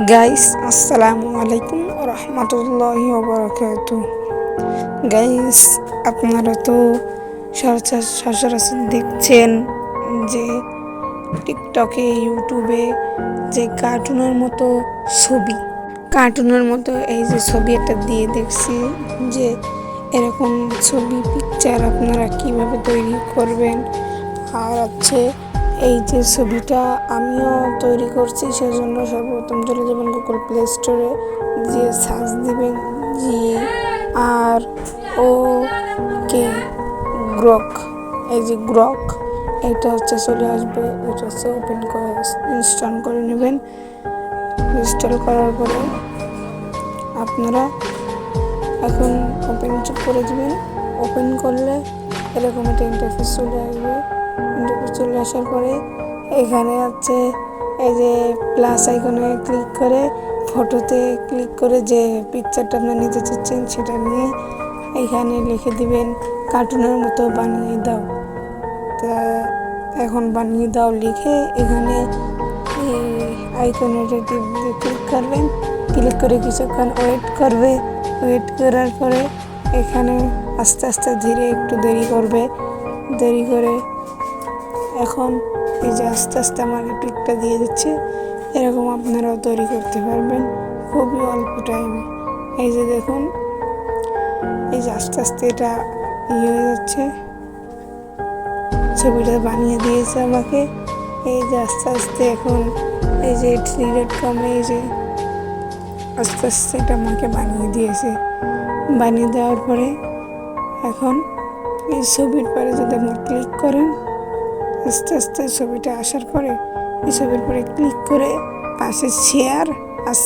Guys, আসসালামু আলাইকুম রহমতুল্লাহি ওয়া গাইস, আপনারা তো সচরাচর দেখছেন যে টিকটকে, ইউটিউবে যে কার্টুনের মতো এই যে ছবি একটা দিয়ে দেখছি যে এরকম ছবি পিকচার আপনারা কিভাবে তৈরি করবেন। আর আছে এই যে ছবিটা আমিও তৈরি করছি, সেজন্য সর্বপ্রথম চলে যাবেন গুগল প্লে স্টোরে, যে সার্চ দিবেন GROK গ্রক। এই যে গ্রক, এটা হচ্ছে চলে আসবে। এটা হচ্ছে ওপেন করে ইনস্টল করে নেবেন। ইনস্টল করার পরে আপনারা এখন ওপেন করে দিবেন। ওপেন করলে এরকম একটা ইন্টারফেস চলে আসবে। ইন্টারফেস চলে আসার পরে এখানে আছে এই যে প্লাস আইকনে ক্লিক করে ফটোতে ক্লিক করে যে পিকচারটা আপনার নিতে চাচ্ছেন সেটা নিয়ে এখানে লিখে দিবেন কার্টুনের মতো বানিয়ে দাও। তা এখন বানিয়ে দাও লিখে এখানে এই আইকনে ক্লিক করবেন। ক্লিক করে কিছুক্ষণ ওয়েট করার পরে এখানে আস্তে আস্তে ধীরে একটু দেরি করে এখন এই যে আস্তে আস্তে আমাকে পিকটা দিয়ে দিচ্ছে। এরকম আপনারাও তৈরি করতে পারবেন খুবই অল্প টাইমে। এই যে দেখুন, এই যে আস্তে আস্তে এটা হয়ে যাচ্ছে, ছবিটা বানিয়ে দিয়েছে আমাকে। এই যে আস্তে আস্তে এখন এই যে 3.com, এই যে আস্তে আস্তে এটা আমাকে বানিয়ে দিয়েছে। বানিয়ে দেওয়ার পরে এখন এই ছবির পরে যদি আপনি ক্লিক করেন, আস্তে আস্তে ছবিটা আসার পরে এই ছবির পরে ক্লিক করে পাশে শেয়ার আর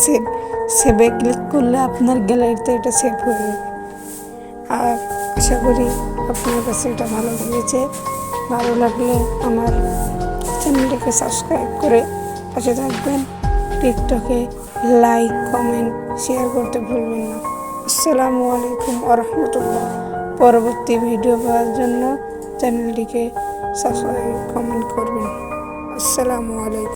সেভে ক্লিক করলে আপনার গ্যালারিতে এটা সেভ হয়ে যাবে। আর আশা করি আপনার কাছে এটা ভালো লেগেছে। ভালো লাগলে আমার চ্যানেলটাকে সাবস্ক্রাইব করে পাশে থাকবেন। টিকটকে লাইক, কমেন্ট, শেয়ার করতে ভুলবেন না। আসসালামু আলাইকুম রহমতুল্লাহ। পরবর্তী ভিডিও পাওয়ার জন্য চ্যানেলটিকে সাবস্ক্রাইব, কমেন্ট করবেন। আসসালামু আলাইকুম।